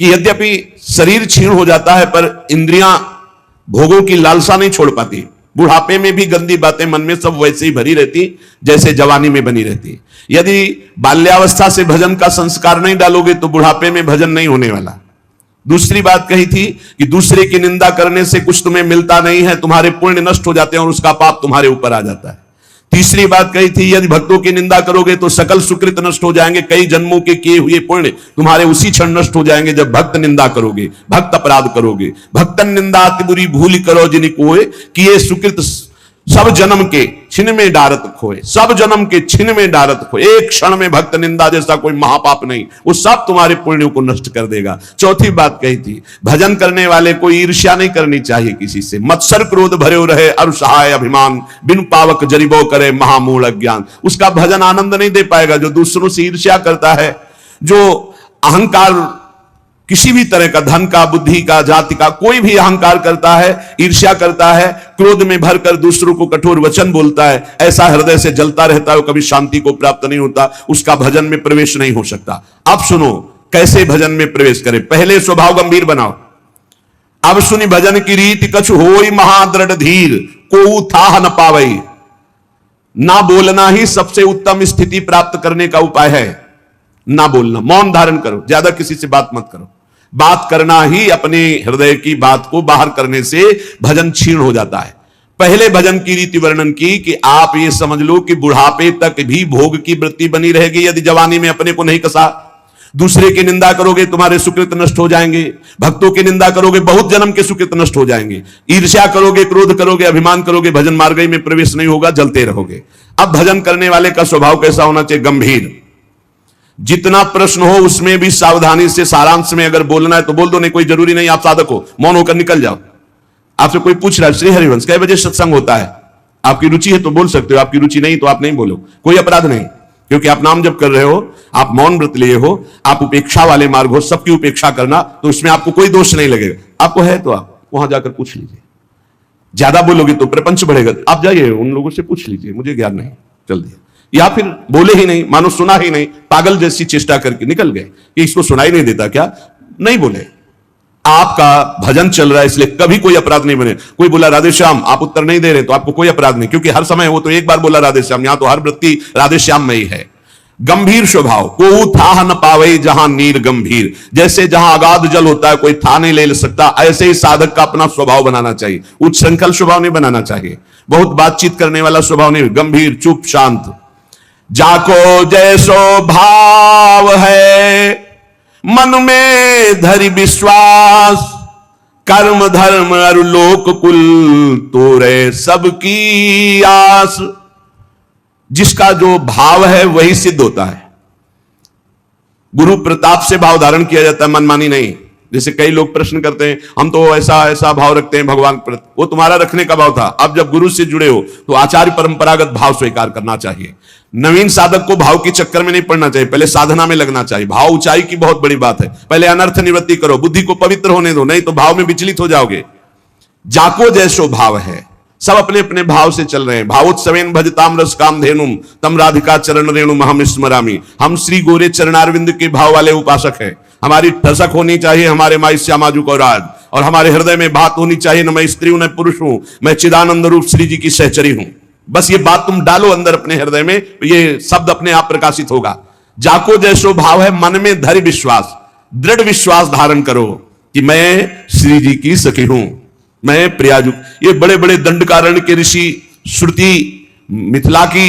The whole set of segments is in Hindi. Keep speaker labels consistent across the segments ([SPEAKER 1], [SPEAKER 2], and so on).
[SPEAKER 1] कि यद्यपि शरीर क्षीण हो जाता है पर इंद्रियां भोगों की लालसा नहीं छोड़ पाती। बुढ़ापे में भी गंदी बातें मन में सब वैसे ही भरी रहती जैसे जवानी में बनी रहती। यदि बाल्यावस्था से भजन का संस्कार नहीं डालोगे तो बुढ़ापे में भजन नहीं होने वाला। दूसरी बात कही थी कि दूसरे की निंदा करने से कुछ तुम्हें मिलता नहीं है, तुम्हारे पुण्य नष्ट हो जाते हैं और उसका पाप तुम्हारे ऊपर आ जाता है। तीसरी बात कही थी यदि भक्तों की निंदा करोगे तो सकल सुकृत नष्ट हो जाएंगे, कई जन्मों के किए हुए पुण्य तुम्हारे उसी क्षण नष्ट हो जाएंगे जब भक्त निंदा करोगे, भक्त अपराध करोगे। भक्तन निंदा अति बुरी भूल करो जिन कोय, किए सुकृत सब जन्म के छिन में डारत खोए। सब जन्म के छिन में डारत खोए, एक क्षण में भक्त निंदा जैसा कोई महापाप नहीं, वो सब तुम्हारे पुण्यों को नष्ट कर देगा। चौथी बात कही थी भजन करने वाले को ईर्ष्या नहीं करनी चाहिए किसी से। मत्सर क्रोध भरे रहे अरु सहाय अभिमान, बिन पावक जरिबो करे महामूल अज्ञान। उसका भजन आनंद नहीं दे पाएगा। जो दूसरों से ईर्ष्या करता है, जो अहंकार किसी भी तरह का, धन का, बुद्धि का, जाति का, कोई भी अहंकार करता है, ईर्ष्या करता है, क्रोध में भरकर दूसरों को कठोर वचन बोलता है, ऐसा हृदय से जलता रहता है, वो कभी शांति को प्राप्त नहीं होता, उसका भजन में प्रवेश नहीं हो सकता। अब सुनो कैसे भजन में प्रवेश करें। पहले स्वभाव गंभीर बनाओ। अब सुनी भजन की रीति कछु होई महादृढ़ धीर, को थाह न पावई। ना बोलना ही सबसे उत्तम स्थिति प्राप्त करने का उपाय है। ना बोलना, मौन धारण करो, ज्यादा किसी से बात मत करो। बात करना ही अपने हृदय की बात को बाहर करने से भजन क्षीण हो जाता है। पहले भजन की रीति वर्णन की कि आप ये समझ लो कि बुढ़ापे तक भी भोग की वृत्ति बनी रहेगी यदि जवानी में अपने को नहीं कसा। दूसरे की निंदा करोगे तुम्हारे सुकृत नष्ट हो जाएंगे। भक्तों की निंदा करोगे बहुत जन्म के सुकृत नष्ट हो जाएंगे। ईर्ष्या करोगे, क्रोध करोगे, अभिमान करोगे, भजन मार्ग में प्रवेश नहीं होगा, जलते रहोगे। अब भजन करने वाले का स्वभाव कैसा होना चाहिए? गंभीर। जितना प्रश्न हो उसमें भी सावधानी से, सारांश में अगर बोलना है तो बोल दो, नहीं कोई जरूरी नहीं आप साधक हो, मौन होकर निकल जाओ। आपसे कोई पूछ रहा है श्री हरिवंश कै बजे सत्संग होता है, आपकी रुचि है तो बोल सकते हो, आपकी रुचि नहीं तो आप नहीं बोलो, कोई अपराध नहीं, क्योंकि आप नाम जप कर रहे हो, आप मौन व्रत लिए हो, आप उपेक्षा वाले मार्ग हो, सबकी उपेक्षा करना, तो इसमें आपको कोई दोष नहीं लगेगा। आपको है तो आप वहां जाकर पूछ लीजिए। ज्यादा बोलोगे तो प्रपंच बढ़ेगा, आप जाइए उन लोगों से पूछ लीजिए, मुझे ज्ञान नहीं, चल दिया। या फिर बोले ही नहीं, मानो सुना ही नहीं, पागल जैसी चेष्टा करके निकल गए कि इसको सुनाई नहीं देता क्या, नहीं बोले। आपका भजन चल रहा है इसलिए कभी कोई अपराध नहीं बने। कोई बोला राधे श्याम, आप उत्तर नहीं दे रहे तो आपको कोई अपराध नहीं, क्योंकि हर समय वो तो एक बार बोला राधे श्याम, यहां तो हर वृत्ति राधे श्याम में ही है। गंभीर स्वभाव, को था न पावे जहां नीर गंभीर। जैसे जहां अगाध जल होता है कोई था नहीं ले सकता, ऐसे ही साधक का अपना स्वभाव बनाना चाहिए। उच्छृंखल स्वभाव नहीं बनाना चाहिए, बहुत बातचीत करने वाला स्वभाव नहीं, गंभीर, चुप, शांत। जाको जैसो भाव है मन में धरि विश्वास, कर्म धर्म अरु लोक कुल तोरे सबकी आस। जिसका जो भाव है वही सिद्ध होता है। गुरु प्रताप से भाव धारण किया जाता है, मनमानी नहीं। जैसे कई लोग प्रश्न करते हैं हम तो ऐसा ऐसा भाव रखते हैं भगवान पर, वो तुम्हारा रखने का भाव था। अब जब गुरु से जुड़े हो तो आचार्य परंपरागत भाव स्वीकार करना चाहिए। नवीन साधक को भाव के चक्कर में नहीं पड़ना चाहिए, पहले साधना में लगना चाहिए। भाव ऊंचाई की बहुत बड़ी बात है, पहले अनर्थ निवृत्ति करो, बुद्धि को पवित्र होने दो, नहीं तो भाव में विचलित हो जाओगे। जाको जैसो भाव है, सब अपने अपने भाव से चल रहे हैं। भावोत्सवेन भजताम रस काम धेनुम तम राधिका चरण रेणु हम स्मरामी। हम श्री गोरे चरणारविंद के भाव वाले उपासक हैं। हमारी ठसक होनी चाहिए हमारे माई श्यामाजू को राज, और हमारे हृदय में बात होनी चाहिए न मैं स्त्री हूं न पुरुष हूं, मैं चिदानंद रूप श्री जी की सहचरी हूं। बस ये बात तुम डालो अंदर अपने हृदय में, ये शब्द अपने आप प्रकाशित होगा। जाको जैसो भाव है मन में धरि विश्वास, दृढ़ विश्वास धारण करो कि मैं श्री जी की सखी हूं, मैं प्रियाजू। ये बड़े बड़े दंडकारण्य के ऋषि, श्रुति, मिथिला की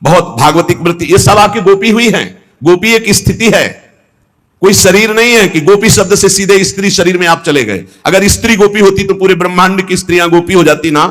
[SPEAKER 1] बहुत भागवतिक वृत्ति, ये सब आपकी गोपी हुई हैं। गोपी एक स्थिति है, कोई शरीर नहीं है कि गोपी शब्द से सीधे स्त्री शरीर में आप चले गए। अगर स्त्री गोपी होती तो पूरे ब्रह्मांड की स्त्रियां गोपी हो जाती ना।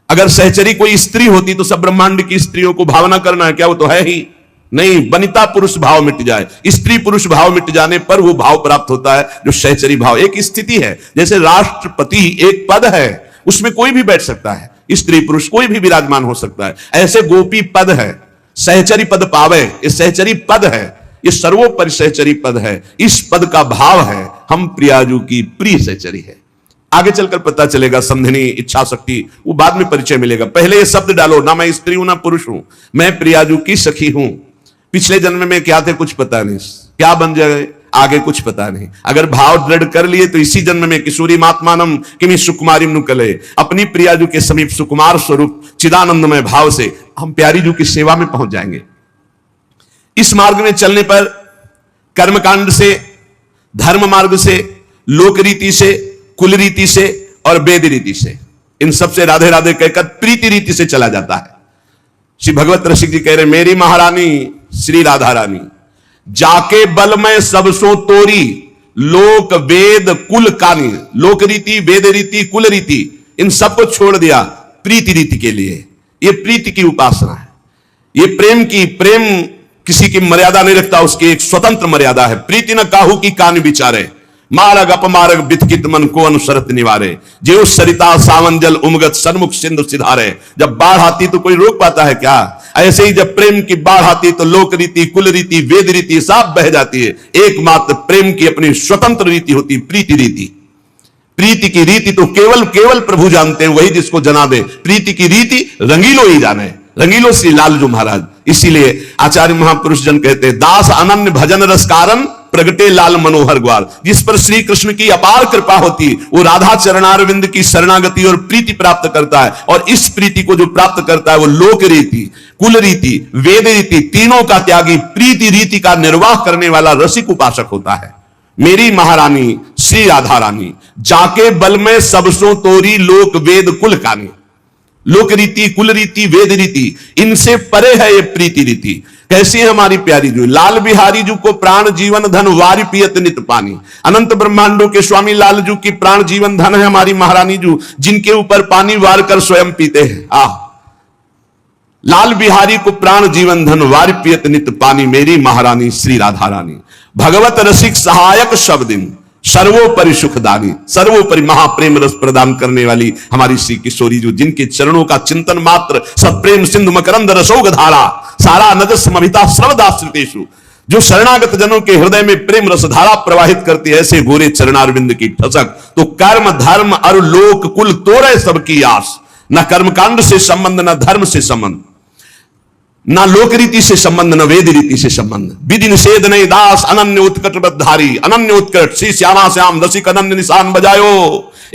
[SPEAKER 1] अगर सहचरी कोई स्त्री होती तो सब ब्रह्मांड की स्त्रियों को भावना करना है क्या? वो तो है ही नहीं। वनिता पुरुष भाव मिट जाए, स्त्री पुरुष भाव मिट जाने पर वो भाव प्राप्त होता है जो सहचरी भाव। एक स्थिति है, जैसे राष्ट्रपति एक पद है, उसमें कोई भी बैठ सकता है, स्त्री पुरुष कोई भी विराजमान हो सकता है। ऐसे गोपी पद है, सहचरी पद पावे, ये सहचरी पद है, ये सर्वोपरि सहचरी पद है। इस पद का भाव है हम प्रियाजू की प्रिय सहचरी है। आगे चलकर पता चलेगा समझनी, इच्छा शक्ति, वो बाद में परिचय मिलेगा। पहले ये शब्द डालो, ना मैं स्त्री हूं ना पुरुष हूं, मैं प्रियाजू की सखी हूं। पिछले जन्म में क्या थे कुछ पता नहीं, क्या बन जाए आगे कुछ पता नहीं। अगर भाव दृढ़ कर लिए तो इसी जन्म में किशोरी महात्मानम किमी सुकुमारी नुकले, अपनी प्रियाजू के समीप सुकुमार स्वरूप चिदानंदमय भाव से हम प्यारी जू की सेवा में पहुंच जाएंगे। इस मार्ग में चलने पर कर्मकांड से, धर्म मार्ग से, लोक रीति से, कुल रीति से और वेद रीति से, इन सबसे राधे राधे कहकर प्रीति रीति से चला जाता है। श्री भगवत रसिक जी कह रहे, मेरी महारानी श्री राधा रानी जाके बल में सब सो तोरी, लोक वेद कुल कानी, लोक रीति, वेद रीति, कुल रीति, इन सबको छोड़ दिया प्रीति रीति के लिए। ये प्रीति की उपासना है। ये प्रेम किसी की मर्यादा नहीं रखता, उसकी एक स्वतंत्र मर्यादा है। प्रीति न काहू की कान विचारे, मारग अपमारग बितकित मन को अनुसरत निवारे, जो सरिता सावन जल उमगत सन्मुख सिंधु सिधारे। जब बाढ़ आती तो कोई रोक पाता है क्या? ऐसे ही जब प्रेम की बाढ़ आती तो लोक रीति, कुल रीति, वेद रीति सब बह जाती है। एकमात्र प्रेम की अपनी स्वतंत्र रीति होती, प्रीति रीति। प्रीति की रीति तो केवल प्रभु जानते हैं, वही जिसको जना दे। प्रीति की रीति रंगीलो ही जाने, रंगीलो श्री लालजू महाराज। इसीलिए आचार्य महापुरुष जन कहते हैं, दास अनन्य भजन रस कारण प्रगटे लाल मनोहर ग्वाल। जिस पर श्री कृष्ण की अपार कृपा होती, वो राधा चरणारविंद की शरणागति और प्रीति प्राप्त करता है। और इस प्रीति को जो प्राप्त करता है वो लोक रीति, कुल रीति, वेद रीति, तीनों का त्यागी, प्रीति रीति का निर्वाह करने वाला रसिक उपासक होता है। मेरी महारानी श्री राधा रानी जाके बल में सबसों तोरी, लोक वेद कुल कानी। लोक रीति, कुल रीति, वेद रीति, इनसे परे है ये प्रीति रीति। कैसी है हमारी प्यारी जू? लाल बिहारी जू को प्राण जीवन धन वारी पियत नित पानी। अनंत ब्रह्मांडों के स्वामी लाल जू की प्राण जीवन धन है हमारी महारानी जू, जिनके ऊपर पानी वार कर स्वयं पीते हैं। लाल बिहारी को प्राण जीवन धन वारी पियत नित पानी, मेरी महारानी श्री राधा रानी। भगवत रसिक सहायक शब्दिन, सर्वोपरि सुखदानी, सर्वोपरि महाप्रेम रस प्रदान करने वाली हमारी श्री किशोरी जो, जिनके चरणों का चिंतन मात्र सब प्रेम सिंधु मकरंद रसोग धारा, सारा नजस्मभिता सर्वदाश्रितेषु, जो शरणागत जनों के हृदय में प्रेम रसधारा प्रवाहित करती है, ऐसे गोरे चरणारविंद की ठसक। तो कर्म धर्म और लोक कुल तोरे सबकी आस। न कर्मकांड से संबंध, न धर्म से संबंध, ना लोक रीति से संबंध, न वेद रीति से संबंध। विधि निषेध नहीं दास अनन्य उत्कट बधारी, अनन्य उत्कट श्री श्यामा श्याम रसिक अनन्य निशान बजायो।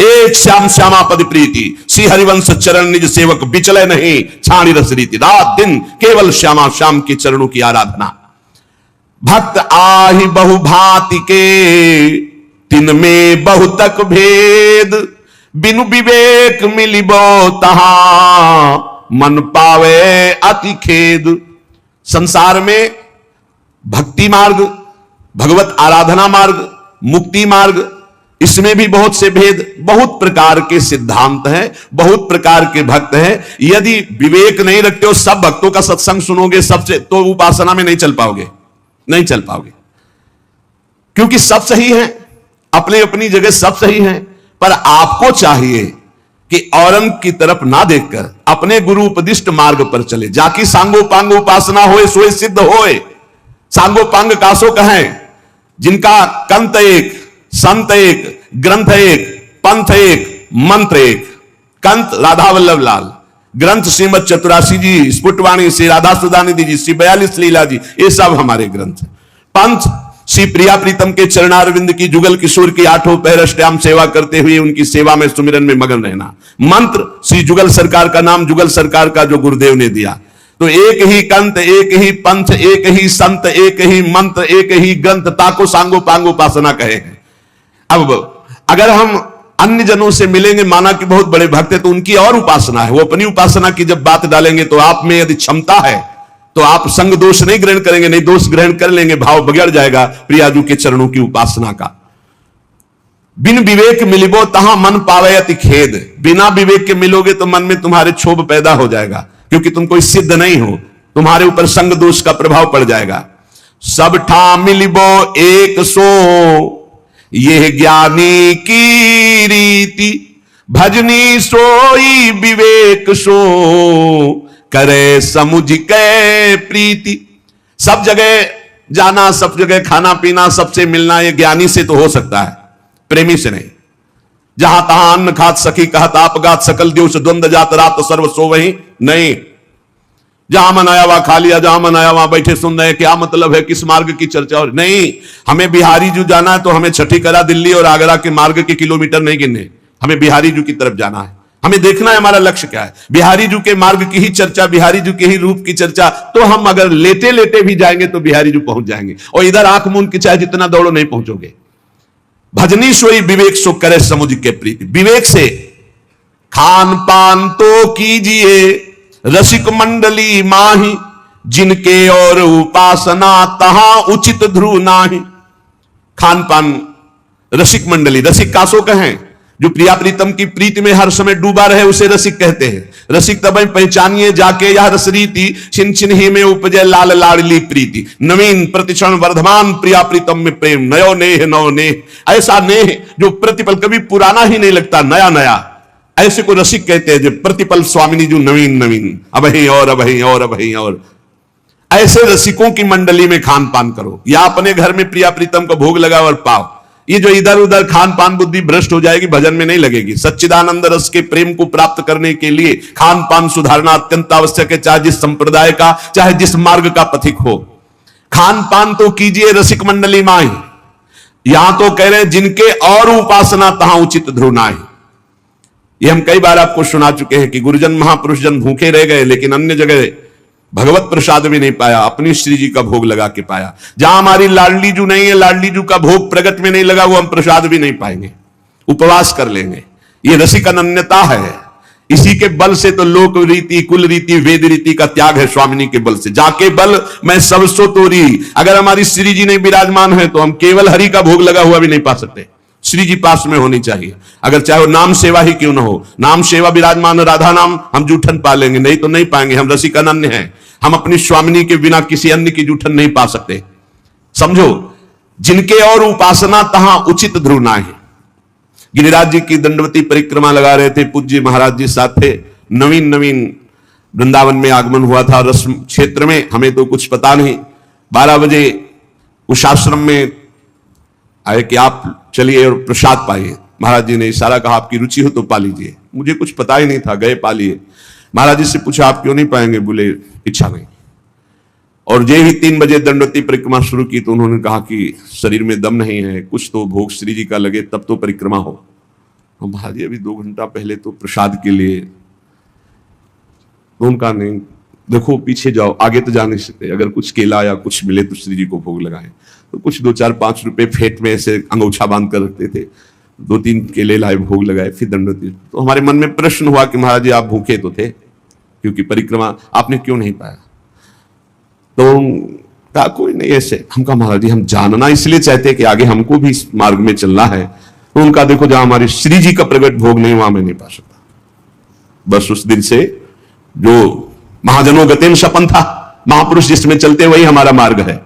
[SPEAKER 1] एक श्याम श्यामा पद प्रीति, श्री हरिवंश चरण निज सेवक बिचले नहीं, छाणी रस रीति। रात दिन केवल श्यामा श्याम के चरणों की आराधना। भक्त आहि बहु भांति के, तिन में बहुतक भेद, बिनु विवेक मिलिबो तहां, मन पावे अति खेद। संसार में भक्ति मार्ग, भगवत आराधना मार्ग, मुक्ति मार्ग, इसमें भी बहुत से भेद, बहुत प्रकार के सिद्धांत हैं, बहुत प्रकार के भक्त हैं। यदि विवेक नहीं रखते हो, सब भक्तों का सत्संग सुनोगे सबसे, तो उपासना में नहीं चल पाओगे, नहीं चल पाओगे। क्योंकि सब सही है, अपने अपनी जगह सब सही है, पर आपको चाहिए कि औरंग की तरफ ना देखकर अपने गुरु उपदिष्ट मार्ग पर चले। जाकी सांगो पांग उपासना होए सोए सिद्ध होए। सांगो पांग कासो कहें, जिनका कंत एक, संत एक, ग्रंथ एक, पंथ एक, मंत्र एक। कंत राधा वल्लभ लाल, ग्रंथ श्रीमद चतुरासी जी, स्फुटवाणी श्री राधा सुधानिधि जी, श्री 42 लीला जी, ये सब हमारे ग्रंथ। पंथ श्री प्रिया प्रीतम के चरणारविंद की, जुगल किशोर की 8 पहर अष्टयाम सेवा करते हुए उनकी सेवा में सुमिरन में मगन रहना। मंत्र श्री जुगल सरकार का नाम, जुगल सरकार का जो गुरुदेव ने दिया। तो एक ही कंत, एक ही पंथ, एक ही संत, एक ही मंत्र, एक ही ग्रंथ, ताको सांगो पांगो उपासना कहे हैं। अब अगर हम अन्य जनों से मिलेंगे, माना कि बहुत बड़े भक्त है, तो उनकी और उपासना है, वो अपनी उपासना की जब बात डालेंगे तो आप में यदि क्षमता है तो आप संग दोष नहीं ग्रहण करेंगे, नहीं दोष ग्रहण कर लेंगे, भाव बिगड़ जाएगा प्रियाजू के चरणों की उपासना का। बिन विवेक मिलिबो तहां मन पावे अति खेद। बिना विवेक के मिलोगे तो मन में तुम्हारे क्षोभ पैदा हो जाएगा, क्योंकि तुम कोई सिद्ध नहीं हो, तुम्हारे ऊपर संग दोष का प्रभाव पड़ जाएगा। सब ठा मिलिबो एक सो, यह ज्ञानी की रीति, भजनी सोई विवेक सो, करे समुझ के प्रीति। सब जगह जाना, सब जगह खाना पीना, सबसे मिलना, ये ज्ञानी से तो हो सकता है, प्रेमी से नहीं। जहां तहां अन्न खात सखी कहत आप गात, सकल दिवस द्वंद जात रात सर्व सो वही नहीं। जहां मन आया वहां खा लिया, जहां मन आया वहां बैठे सुन रहे, क्या मतलब है, किस मार्ग की चर्चा। और नहीं, हमें बिहारी जू जाना है तो हमें छठी कला, दिल्ली और आगरा के मार्ग के किलोमीटर नहीं गिनने, हमें बिहारी जू की तरफ जाना है। हमें देखना है हमारा लक्ष्य क्या है। बिहारी जू के मार्ग की ही चर्चा, बिहारी जू के ही रूप की चर्चा, तो हम अगर लेटे लेटे भी जाएंगे तो बिहारी जू पहुंच जाएंगे, और इधर आंख मूंद के चाहे जितना दौड़ो नहीं पहुंचोगे। भजनीश्वरी विवेक सो करे समुझ के प्रीति, विवेक से खान पान तो कीजिए रसिक मंडली माही, जिनके और उपासना तहां उचित ध्रुव नाही। खान पान रसिक मंडली, रसिक कासो कहें जो प्रिया प्रीतम की प्रीति में हर समय डूबा रहे उसे रसिक कहते हैं। रसिक तब पहचानिए जाके यह रस रीति, छिन छिन ही में उपजय लाल लाडली प्रीति। नवीन प्रतिक्षण वर्धमान प्रिया प्रीतम में प्रेम, नयो नेह नव नेह, ऐसा नेह जो प्रतिपल कभी पुराना ही नहीं लगता, नया नया, ऐसे को रसिक कहते हैं। जो प्रतिपल स्वामिनी जो नवीन नवीन, अब ही और अब ही और अब ही और, ऐसे रसिकों की मंडली में खान पान करो, या अपने घर में प्रिया प्रीतम को भोग लगाओ और पाओ। ये जो इधर उधर खान पान बुद्धि भ्रष्ट हो जाएगी, भजन में नहीं लगेगी। सच्चिदानंद रस के प्रेम को प्राप्त करने के लिए खान पान सुधारना अत्यंत आवश्यक है, चाहे जिस संप्रदाय का, चाहे जिस मार्ग का पथिक हो। खान पान तो कीजिए रसिक मंडली माही, यहां तो कह रहे जिनके और उपासना तहां उचित ध्रुव नाहि। ये हम कई बार आपको सुना चुके हैं कि गुरुजन महापुरुष जन भूखे रह गए, लेकिन अन्य जगह भगवत प्रसाद भी नहीं पाया, अपनी श्री जी का भोग लगा के पाया। जहां हमारी लाडली जू नहीं है, लाडली जू का भोग प्रगट में नहीं लगा, वो हम प्रसाद भी नहीं पाएंगे, उपवास कर लेंगे। ये रसिक अनन्यता है। इसी के बल से तो लोक रीति, कुल रीति, वेद रीति का त्याग है, स्वामिनी के बल से। जाके बल मैं सब सो तोरी, अगर हमारी श्री जी नहीं विराजमान है तो हम केवल हरि का भोग लगा हुआ भी नहीं पा सकते। श्री जी पास में होनी चाहिए, अगर चाहे वो नाम सेवा ही क्यों ना हो। नाम सेवा विराजमान राधा नाम हम जूठन पा लेंगे, नहीं तो नहीं पाएंगे। हम रसिक अनन्य हैं, हम अपनी स्वामिनी के बिना किसी अन्य की जूठन नहीं पा सकते। समझो, जिनके और उपासना तहां उचित ध्रुव नाहि। गिरिराज जी की दंडवती परिक्रमा लगा रहे थे, पूज्य महाराज जी साथ थे। नवीन नवीन वृंदावन में आगमन हुआ था, रस क्षेत्र में, हमें तो कुछ पता नहीं। 12 बजे उस आश्रम में आए कि आप चलिए और प्रसाद पाइए। महाराज जी ने इशारा कहा, आपकी रुचि हो तो पा लीजिए। मुझे कुछ पता ही नहीं था, गए पा लिए। महाराज जी से पूछा, आप क्यों नहीं पाएंगे? बोले इच्छा नहीं। और जे ही 3 बजे दंडवती परिक्रमा शुरू की तो उन्होंने कहा कि शरीर में दम नहीं है, कुछ तो भोग श्री जी का लगे तब तो परिक्रमा हो। महाराज जी अभी 2 घंटा पहले तो प्रसाद के लिए, तो उनका नहीं, देखो पीछे जाओ, आगे तो जा नहीं सकते। अगर कुछ केला या कुछ मिले तो श्री जी को भोग लगाए। तो कुछ 2, 4, 5 रुपए फेंट में ऐसे अंगोछा बांध कर रखते थे, 2-3 केले लाए, भोग लगाए, फिर दंडवती। तो हमारे मन में प्रश्न हुआ कि महाराज जी आप भूखे तो थे, क्योंकि परिक्रमा आपने क्यों नहीं पाया? तो कहा कोई नहीं ऐसे। हम कहा महाराज जी हम जानना इसलिए चाहते हैं कि आगे हमको भी इस मार्ग में चलना है। तो उनका देखो, जहां हमारी श्री जी का प्रकट भोग नहीं वहां मैं नहीं पा सकता। बस उस दिन से जो महाजनों गतेन सपन था, महापुरुष जिसमें चलते वही हमारा मार्ग है।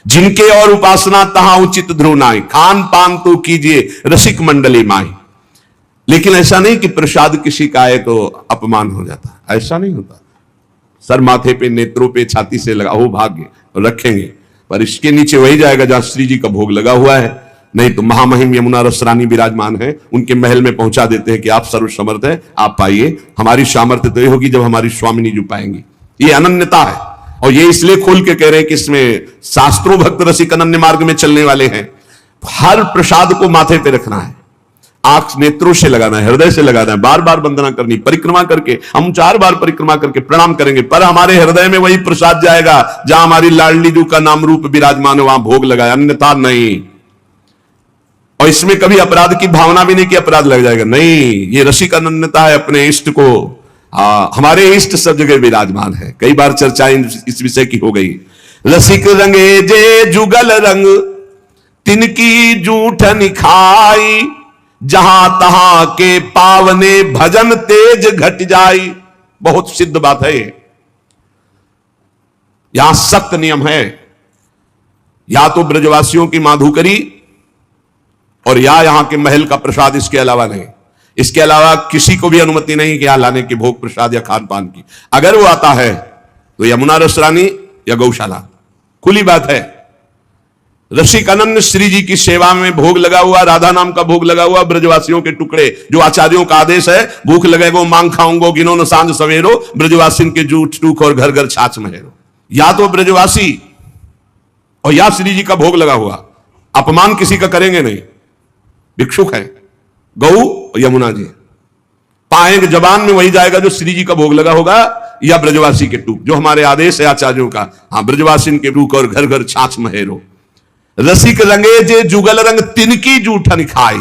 [SPEAKER 1] जिनके और उपासना तहां उचित ध्रुव नाहि, खान पान तो कीजिए रसिक मंडली माही। लेकिन ऐसा नहीं कि प्रसाद किसी का आए तो अपमान हो जाता, ऐसा नहीं होता। सर माथे पे, नेत्रों पे, छाती से लगा हो भाग्य रखेंगे, पर इसके नीचे वही जाएगा जहां श्री जी का भोग लगा हुआ है। नहीं तो महामहिम यमुना रस रानी विराजमान है, उनके महल में पहुंचा देते हैं कि आप सर्वसमर्थ है, आप पाइए। हमारी सामर्थ्य तो ये होगी जब हमारी स्वामिनी जो पाएंगी। ये अनन्यता है, और ये इसलिए खोल के कह रहे हैं कि इसमें शास्त्रों भक्त रसिक अनन्य मार्ग में चलने वाले हैं। हर प्रसाद को माथे पे रखना है, आंख नेत्रों से लगाना है, हृदय से लगाना है, बार बार वंदना करनी, परिक्रमा करके हम 4 बार परिक्रमा करके प्रणाम करेंगे, पर हमारे हृदय में वही प्रसाद जाएगा जहां हमारी लाडली जू का नाम रूप विराजमान है, वहां भोग लगाए, अन्यथा नहीं। और इसमें कभी अपराध की भावना भी नहीं कि अपराध लग जाएगा, नहीं। ये रसिक अनन्यता है, अपने इष्ट को, हमारे इष्ट सब जगह विराजमान है। कई बार चर्चाएं इस विषय की हो गई। रसिक रंगे जे जुगल रंग, तिनकी जूठन खाई, जहां तहां के पावने भजन तेज घट जाई। बहुत सिद्ध बात है ये। यहां सख्त नियम है, या तो ब्रजवासियों की माधुकरी और या यहां के महल का प्रसाद, इसके अलावा नहीं। इसके अलावा किसी को भी अनुमति नहीं कि यहां लाने की भोग प्रसाद या खान पान की। अगर वो आता है तो यमुना रस रानी या गौशाला, खुली बात है। रसिक अनन्य श्री जी की सेवा में भोग लगा हुआ, राधा नाम का भोग लगा हुआ, ब्रजवासियों के टुकड़े, जो आचार्यों का आदेश है, भूख लगेगो मांग खाऊंगो, गिनो न सांझ सवेरो, ब्रजवासिन के जूठ टूक और घर घर छाछ महेरो। या तो ब्रजवासी और या श्री जी का भोग लगा हुआ, अपमान किसी का करेंगे नहीं। भिक्षुक है, गौ यमुना जी पाएंगे, जबान में वही जाएगा जो श्री जी का भोग लगा होगा, या ब्रजवासी के टूक, जो हमारे आदेश है आचार्यों का। हाँ, ब्रजवासिन के टूक और घर घर छाछ महेरो। रसिक रंगे जे जुगल रंग तिनकी जूठन खाए,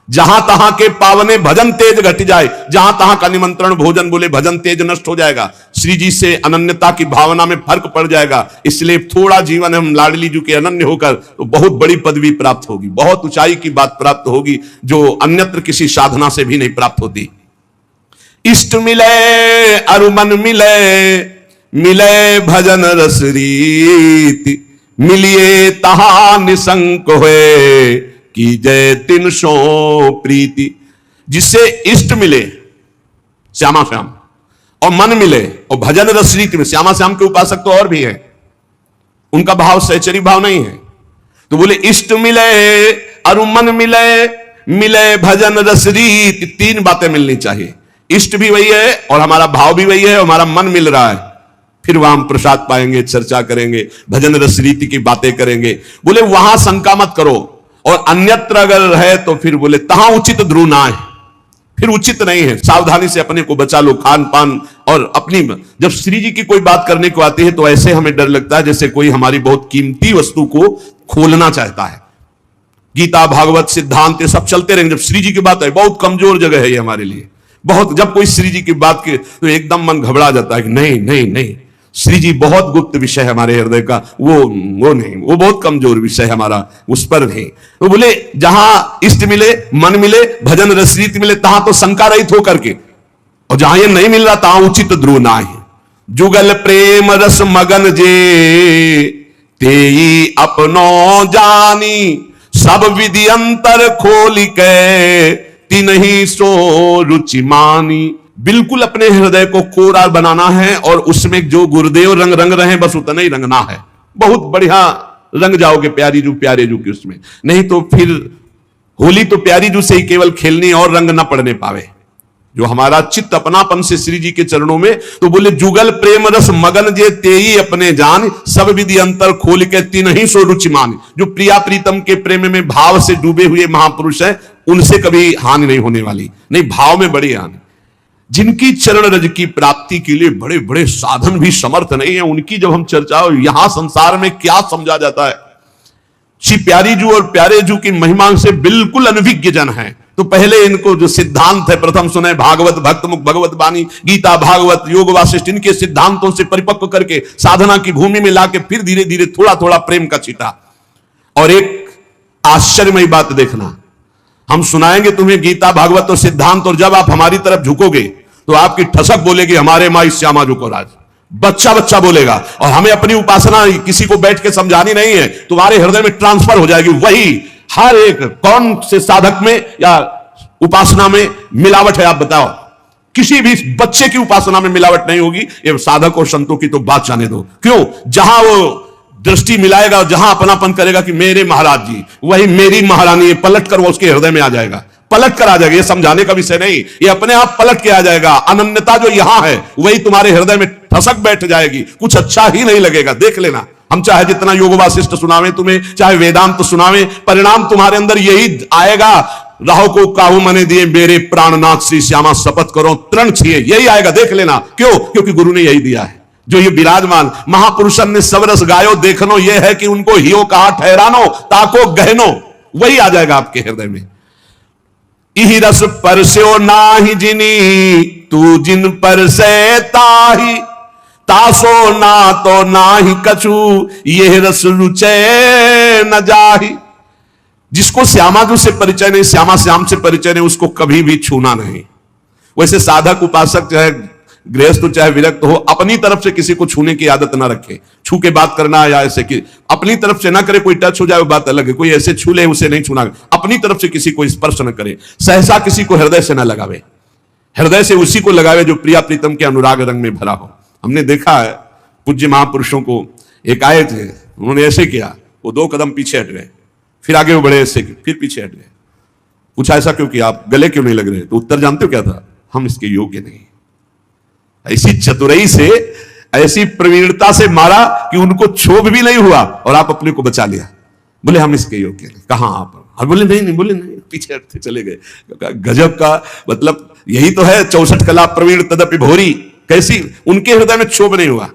[SPEAKER 1] जहां तहां के पावने भजन तेज घट जाए। जहां तहां का निमंत्रण भोजन बोले भजन तेज नष्ट हो जाएगा, श्री जी से अनन्यता की भावना में फर्क पड़ जाएगा। इसलिए थोड़ा जीवन हम लाडली जी के अनन्य होकर तो बहुत बड़ी पदवी प्राप्त होगी, बहुत ऊंचाई की बात प्राप्त होगी, जो अन्यत्र किसी साधना से भी नहीं प्राप्त होती। इष्ट मिले अरुमन मिले, मिले भजन रस रीति, मिलिए तहा निसंक होए, की जय तिन सो प्रीति। जिससे इष्ट मिले श्यामा श्याम, और मन मिले, और भजन रस रीति में श्यामा श्याम के उपासक तो और भी है, उनका भाव सहचरी भाव नहीं है। तो बोले इष्ट मिले अरुमन मिले, मिले भजन रस रीति, तीन बातें मिलनी चाहिए। इष्ट भी वही है और हमारा भाव भी वही है, हमारा मन मिल रहा है, फिर वहां हम प्रसाद पाएंगे, चर्चा करेंगे, भजन रस रीति की बातें करेंगे। बोले वहां शंका मत करो, और अन्यत्र अगर है तो फिर बोले तहां उचित ध्रुव ना है, फिर उचित नहीं है। सावधानी से अपने को बचा लो, खान पान और अपनी। जब श्री जी की कोई बात करने को आती है तो ऐसे हमें डर लगता है जैसे कोई हमारी बहुत कीमती वस्तु को खोलना चाहता है। गीता भागवत सिद्धांत ये सब चलते रहेंगे, जब श्री जी की बात है, बहुत कमजोर जगह है ये हमारे लिए। बहुत जब कोई श्री जी की बात के तो एकदम मन घबरा जाता है कि नहीं नहीं नहीं, श्री जी बहुत गुप्त विषय है हमारे हृदय का, वो नहीं, वो बहुत कमजोर विषय है हमारा, उस पर नहीं। तो बोले जहां इष्ट मिले, मन मिले, भजन रस रीति मिले, तहां तो शंका रहित होकर के, और जहां ये नहीं मिल रहा तहां उचित ध्रुव ना है। जुगल प्रेम रस मगन जे, तेई अपनो जानी, सब विधि अंतर खोल के, तिनहि सो रुचि मानी। बिल्कुल अपने हृदय को कोरा बनाना है, और उसमें जो गुरुदेव रंग रंग रहे बस उतना ही रंगना है। बहुत बढ़िया रंग जाओगे प्यारी जू प्यारे जू की उसमें, नहीं तो फिर होली तो प्यारी जू से ही केवल खेलनी और रंग ना पड़ने पावे। जो हमारा चित्त अपनापन से श्री जी के चरणों में, तो बोले जुगल प्रेम रस मगन जे, तेई अपने जान, सब विधि अंतर खोल के, तिनहि सो रुचि मान। जो प्रिया प्रीतम के प्रेम में भाव से डूबे हुए महापुरुष है, उनसे कभी हानि नहीं होने वाली, नहीं भाव में बड़ी हानि। जिनकी चरण रज की प्राप्ति के लिए बड़े बड़े साधन भी समर्थ नहीं है, उनकी जब हम चर्चा, यहां संसार में क्या समझा जाता है। श्री प्यारी जू और प्यारे जू की महिमा से बिल्कुल अनभिज्ञ जन है, तो पहले इनको जो सिद्धांत है प्रथम सुने, भागवत भक्त मुख भगवत बानी, गीता भागवत योग वासिष्ठ, इनके सिद्धांतों से परिपक्व करके साधना की भूमि में लाके फिर धीरे धीरे थोड़ा थोड़ा प्रेम का छिटा। और एक आश्चर्यमयी बात देखना, हम सुनाएंगे तुम्हें गीता भागवत और सिद्धांत, और जब आप हमारी तरफ झुकोगे तो आपकी ठसक बोलेगी हमारे माई श्यामा झुको राज, बच्चा बच्चा बोलेगा। और हमें अपनी उपासना किसी को बैठ के समझानी नहीं है, तुम्हारे हृदय में ट्रांसफर हो जाएगी। वही हर एक कौन से साधक में या उपासना में मिलावट है, आप बताओ। किसी भी बच्चे की उपासना में मिलावट नहीं होगी, ये साधक और संतों की तो बात जाने दो। क्यों? जहां वो दृष्टि मिलाएगा, जहां अपनापन करेगा कि मेरे महाराज जी, वही मेरी महारानी, पलट कर वो उसके हृदय में आ जाएगा, पलट कर आ जाएगा। ये समझाने का विषय नहीं, ये अपने आप पलट के आ जाएगा। अनन्यता जो यहां है वही तुम्हारे हृदय में ठसक बैठ जाएगी, कुछ अच्छा ही नहीं लगेगा। देख लेना, हम चाहे जितना योग वासिष्ठ सुनावे तुम्हें, चाहे वेदांत सुनावे, परिणाम तुम्हारे अंदर यही आएगा। राहु को काहू मने दिए, मेरे प्राणनाथ श्री श्यामा शपथ करो तृण छिए, यही आएगा। देख लेना, क्यों? क्योंकि गुरु ने यही दिया है। जो ये विराजमान महापुरुषन ने सब रस गायो देखनो, ये है कि उनको हियो कहा ठहरानो, ताको गहनो, वही आ जाएगा आपके हृदय में। इही रस परस्यो नाही जिनी, तू जिन पर से ताही, तासो ना तो नाही कछु, ये रस रुचे न जाही। जिसको श्यामाजू से परिचय नहीं, श्यामा श्याम से परिचय नहीं, उसको कभी भी छूना नहीं। वैसे साधक उपासक चाहे गृहस्थ हो चाहे विरक्त हो, अपनी तरफ से किसी को छूने की आदत ना रखे। छू के बात करना या ऐसे कि अपनी तरफ से ना करे, कोई टच हो जाए वो बात अलग है, कोई ऐसे छू ले उसे नहीं छूना। अपनी तरफ से किसी को स्पर्श न करे, सहसा किसी को हृदय से ना लगावे, हृदय से उसी को लगावे जो प्रिया प्रीतम के अनुराग रंग में भरा हो। हमने देखा है पूज्य महापुरुषों को, एक आए थे, उन्होंने ऐसे किया, वो 2 कदम पीछे हट गए, फिर आगे वो बढ़े ऐसे, फिर पीछे हट गए। पूछा ऐसा क्यों किया, आप गले क्यों नहीं लग रहे? तो उत्तर जानते हो क्या था? हम इसके योग्य नहीं। ऐसी चतुराई से, ऐसी प्रवीणता से मारा कि उनको क्षोभ भी नहीं हुआ और आप अपने को बचा लिया। बोले हम इसके योग्य नहीं। कहां आप? और बोले नहीं नहीं, बोले नहीं, पीछे हटते चले गए। गजब का मतलब यही तो है 64 कला प्रवीण तदपि भोरी। कैसी उनके हृदय में क्षोभ नहीं हुआ,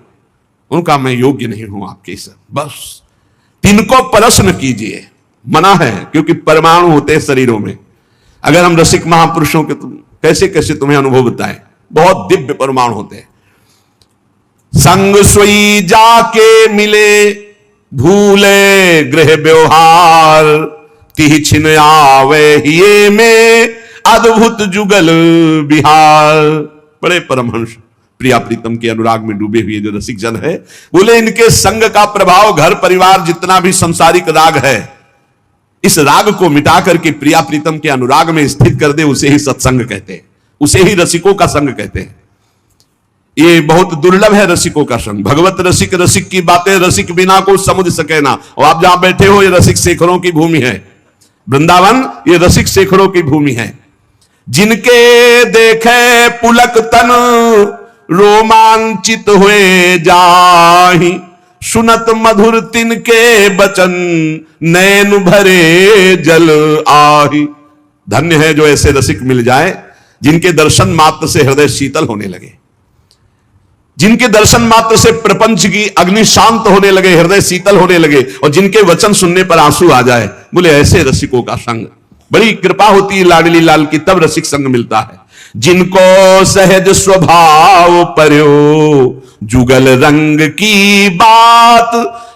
[SPEAKER 1] उनका मैं योग्य नहीं हूं आपके सब। बस तिनको प्रश्न कीजिए, मना है, क्योंकि परमाणु होते हैं शरीरों में। अगर हम रसिक महापुरुषों के कैसे कैसे तुम्हें अनुभव बताएं, बहुत दिव्य परमाणु होते हैं। संग सोई जाके मिले, भूले गृह व्यवहार, तिहि छिन आवे हिये में, अद्भुत जुगल बिहार। बड़े परमहंस प्रिया प्रीतम के अनुराग में डूबे हुए जो रसिक जन है, बोले इनके संग का प्रभाव घर परिवार जितना भी संसारिक राग है, इस राग को मिटा करके प्रिया प्रीतम के अनुराग में स्थित कर दे, उसे ही सत्संग कहते हैं, उसे ही रसिकों का संग कहते हैं। ये बहुत दुर्लभ है रसिकों का संग। भगवत रसिक, रसिक की बातें रसिक बिना को समझ सके ना। और आप जहां बैठे हो, ये रसिक शेखरों की भूमि है। वृंदावन ये रसिक शेखरों की भूमि है। जिनके देखे पुलक तन, रोमांचित हुए जाहि, सुनत मधुर तिनके बचन, नैन भरे जल आहि। धन्य है जो ऐसे रसिक मिल जाए, जिनके दर्शन मात्र से हृदय शीतल होने लगे, जिनके दर्शन मात्र से प्रपंच की अग्नि शांत होने लगे, हृदय शीतल होने लगे, और जिनके वचन सुनने पर आंसू आ जाए। बोले ऐसे रसिकों का संग, बड़ी कृपा होती है लाडली लाल की, तब रसिक संग मिलता है। जिनको सहज स्वभाव पर्यो, जुगल रंग की बात,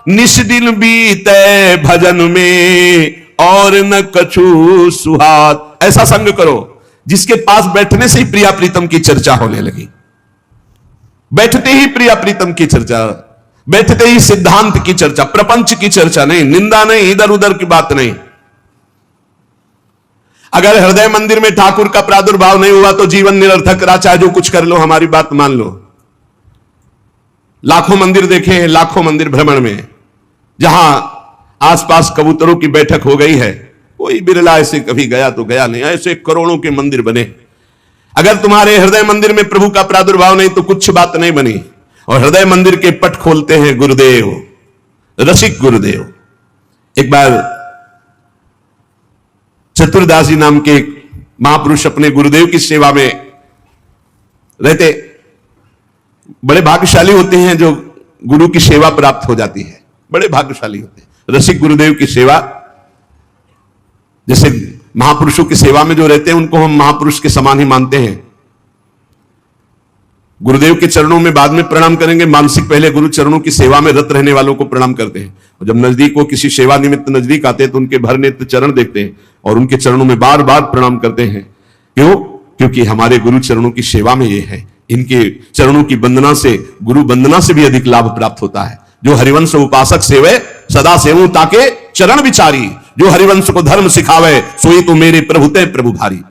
[SPEAKER 1] निस दिन बीते भजन में, और न कछु सुहात। ऐसा संग करो जिसके पास बैठने से ही प्रिया प्रीतम की चर्चा होने लगी, बैठते ही प्रिया प्रीतम की चर्चा, बैठते ही सिद्धांत की चर्चा, प्रपंच की चर्चा नहीं, निंदा नहीं, इधर उधर की बात नहीं। अगर हृदय मंदिर में ठाकुर का प्रादुर्भाव नहीं हुआ तो जीवन निरर्थक रहा, चाहे जो कुछ कर लो, हमारी बात मान लो। लाखों मंदिर देखे हैं, लाखों मंदिर भ्रमण में, जहां आसपास कबूतरों की बैठक हो गई है, कोई बिरला ऐसे कभी गया तो गया नहीं, ऐसे करोड़ों के मंदिर बने। अगर तुम्हारे हृदय मंदिर में प्रभु का प्रादुर्भाव नहीं तो कुछ बात नहीं बनी। और हृदय मंदिर के पट खोलते हैं गुरुदेव, रसिक गुरुदेव। एक बार चतुरदास जी नाम के महापुरुष अपने गुरुदेव की सेवा में रहते। बड़े भाग्यशाली होते हैं जो गुरु की सेवा प्राप्त हो जाती है, बड़े भाग्यशाली होते हैं। रसिक गुरुदेव की सेवा, जैसे महापुरुषों की सेवा में जो रहते हैं उनको हम महापुरुष के समान ही मानते हैं। गुरुदेव के चरणों में बाद में प्रणाम करेंगे, मानसिक पहले गुरु चरणों की सेवा में रत रहने वालों को प्रणाम करते हैं। और जब नजदीक वो किसी सेवा निमित्त नजदीक आते हैं तो उनके भर नेत्र चरण देखते हैं और उनके चरणों में बार बार प्रणाम करते हैं। क्यों? क्योंकि हमारे गुरु चरणों की सेवा में ये है, इनके चरणों की वंदना से, गुरु वंदना से भी अधिक लाभ प्राप्त होता है। जो हरिवंश उपासक सेवे, सदा सेवूं ताके चरण विचारी। जो हरिवंश को धर्म सिखावे, सोई तो मेरे प्रभु ते प्रभु भारी।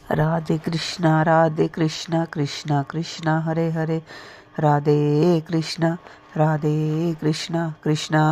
[SPEAKER 2] राधे कृष्णा कृष्णा कृष्णा हरे हरे, राधे कृष्णा कृष्णा कृष्णा